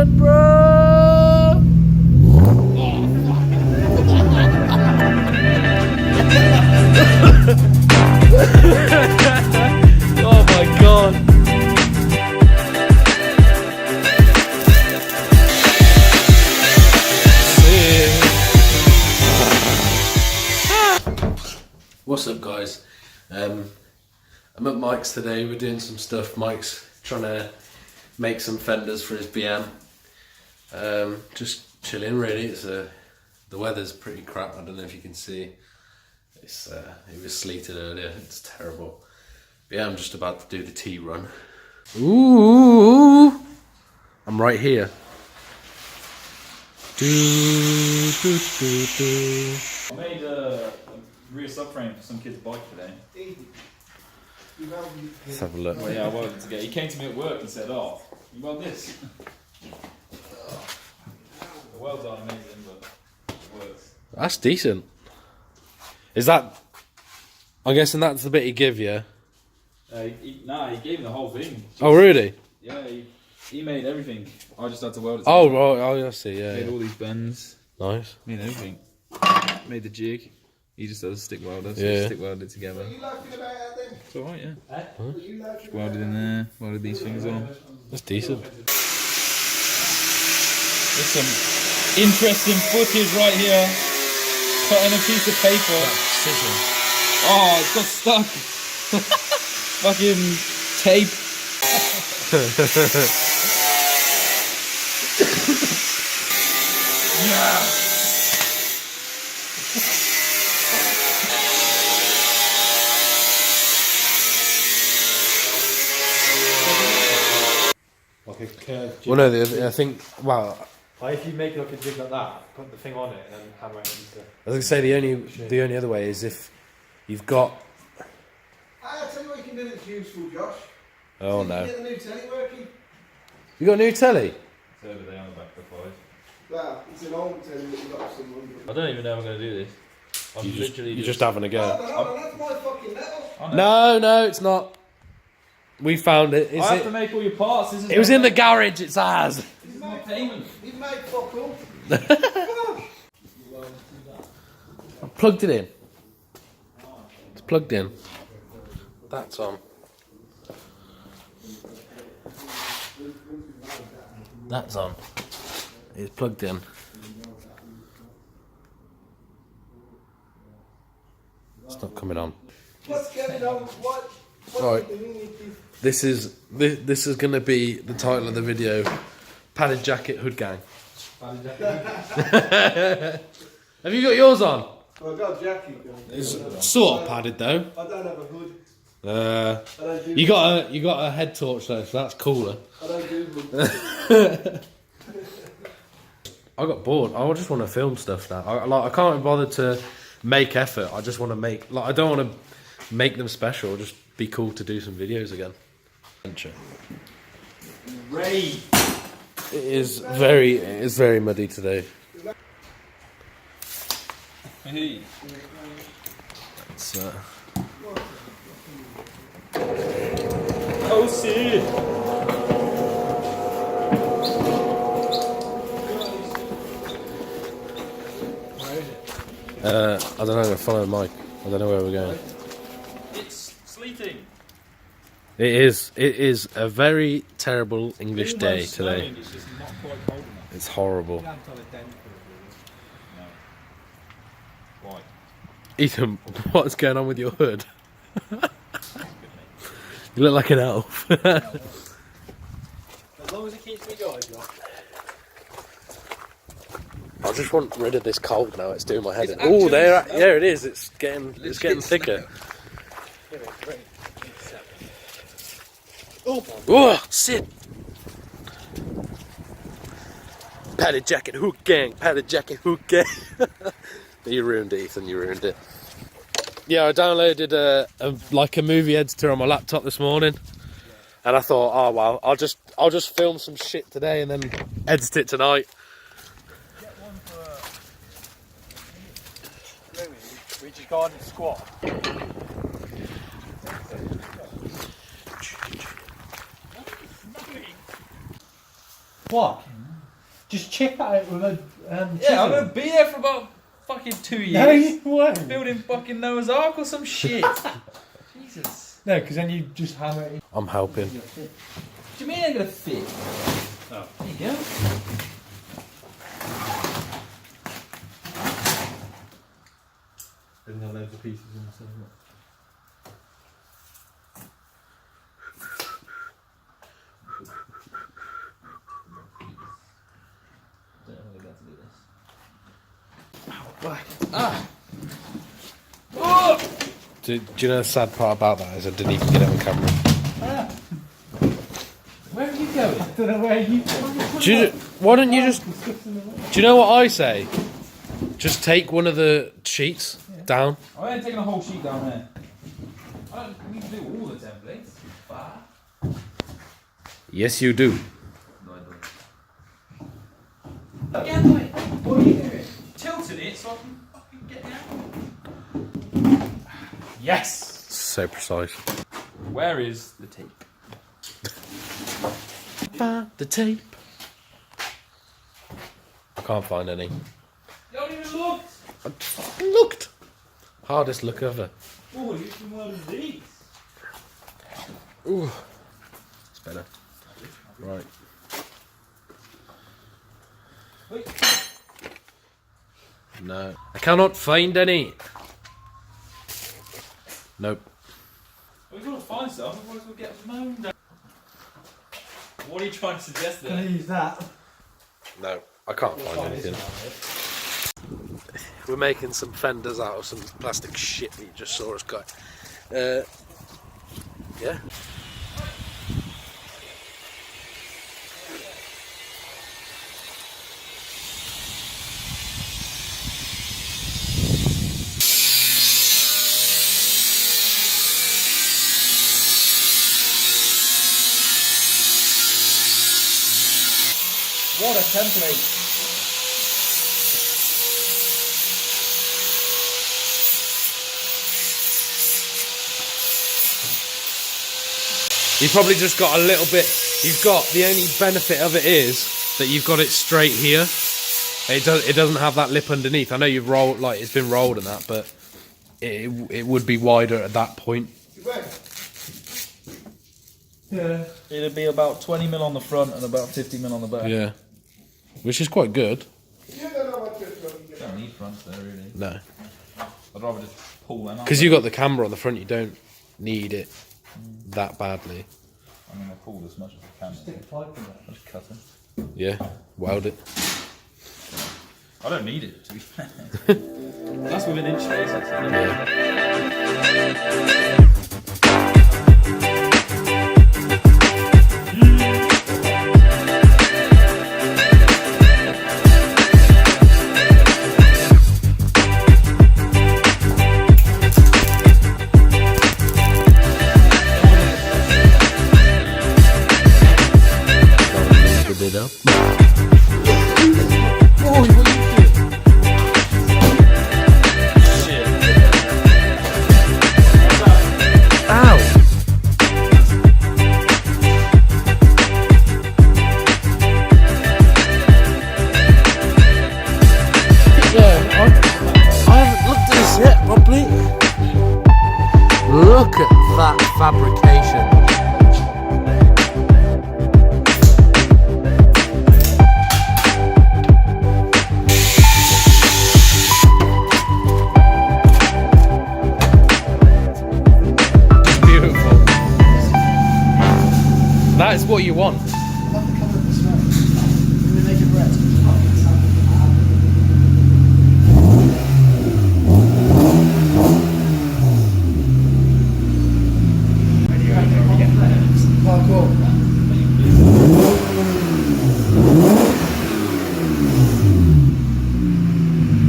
run, bro! Oh my god! What's up, guys? I'm at Mike's today. We're doing some stuff. Mike's trying to make some fenders for his BM. Just chilling, really. It's the weather's pretty crap. I don't know if you can see. It was sleeted earlier. It's terrible. But yeah, I'm just about to do the tea run. Ooh! I'm right here. I made a rear subframe for some kid's bike today. Let's have a look. Well, yeah, I welded it together. He came to me at work and said, "Oh, you weld this?" The welds aren't amazing, but it works. That's decent. Is that... I'm guessing that's the bit he give you? Nah, he gave me the whole thing. Oh, really? Yeah, he made everything. I just had to weld it Oh, together. right. Oh, I see. Yeah. Made Yeah. all these bends. Nice. Made everything. Made the jig. He just does a stick welder, so Yeah. he stick welded it together. It's alright, yeah. Just welded in there, welded these things on. That's decent. There's some interesting footage right here. Cutting a piece of paper. Oh, it's got stuck. Fucking tape. Yeah. Like a curved jig. Well, no, I think... Well, Like if you make like a jig like that, put the thing on it, and then hammer it into. I was going to say the only other way is if you've got... I'll tell you what you can do that's useful, Josh. Oh, You no. can get the new telly working. You got a new telly? It's over there on the back of the 5. Well, it's an old telly that you got some under. I don't even know I'm going to do this. I'm You're just having a go. No, that's my fucking metal. No, it's not. We found it. I have to make all your parts. This is It was in the garage. It's ours. This is my payment. You've made fuck all. I plugged it in. It's plugged in. That's on. That's on. It's plugged in. It's not coming on. What's going on? What Right. are you doing with This this? is going to be the title of the video. Padded jacket hood gang. Have you got yours on? Well, I've got a jacket going. It's sort of padded though. I don't have a hood. I don't do You got a head torch though, so that's cooler. I don't do hoods. I got bored. I just want to film stuff now. I can't be bothered to make effort. I just want to make. Like, I don't want to make them special. Just be cool to do some videos again. Ray. It is very muddy today. Hey. It's, Oh, see. I don't know. I'm gonna follow Mike. I don't know where we're going. It's sleeting. It is a very terrible English day Almost today. snowing, it's just not quite cold enough. It's horrible. No. Why? Ethan, what's going on with your hood? You look like an elf. As long as it keeps me going, Josh. I just want rid of this cold now. It's doing my head in. Oh, there it is. It's getting thicker. Oh, sit. Padded jacket hook gang. Padded jacket hook gang. You ruined it, Ethan. You ruined it. Yeah, I downloaded a movie editor on my laptop this morning, and I thought, oh well, I'll just film some shit today and then edit it tonight. Get one for Louis, which is garden squat. What? Just chip at it with a Yeah, I'm chisel. gonna be there for about fucking 2 years. No, you won't. Building fucking Noah's Ark or some shit. Jesus. No, because then you just hammer it in. I'm helping. What do you mean they're gonna fit? Oh. There you go. Then there are loads of pieces in the same. Don't know how to do this. Ah. Oh! Do you know the sad part about that is I didn't even get it on camera. Where are you going? I don't know where you Why don't you just... Do you know what I say? Just take one of the sheets down. I ain't taking a whole sheet down there. I don't need to do all the templates. Bah. Yes, you do. No, I don't. Again, mate. What are you doing? Tilting it so I can fucking get down. Yes! So precise. Where is the tape? Find the tape. I can't find any. You haven't even looked! I fucking looked. Hardest look ever. Oh, you can one of these. Ooh. It's better. Right. Wait. No. I cannot find any. Nope. We've got to find stuff, otherwise we'll get moaned at. What are you trying to suggest Can I there? use that? No. I can't find anything. We're making some fenders out of some plastic shit that you just saw us cut. Yeah. What a template! You've probably just got a little bit. You've got the only benefit of it is that you've got it straight here. It doesn't have that lip underneath. I know you've rolled, like it's been rolled and that, but it would be wider at that point. Yeah. It'd be about 20 mil on the front and about 50 mil on the back. Yeah, which is quite good. Don't need fronts there really. No, I'd rather just pull them out. because you got the camera on the front, you don't need it that badly. I'm gonna pull as much as I can. Stick a pipe in there. I'll just cut it. Yeah, weld it. I don't need it to be fair. That's within inch spaces. Yeah. It up. Look at that fabrication. Beautiful. That is what you want. Parkour.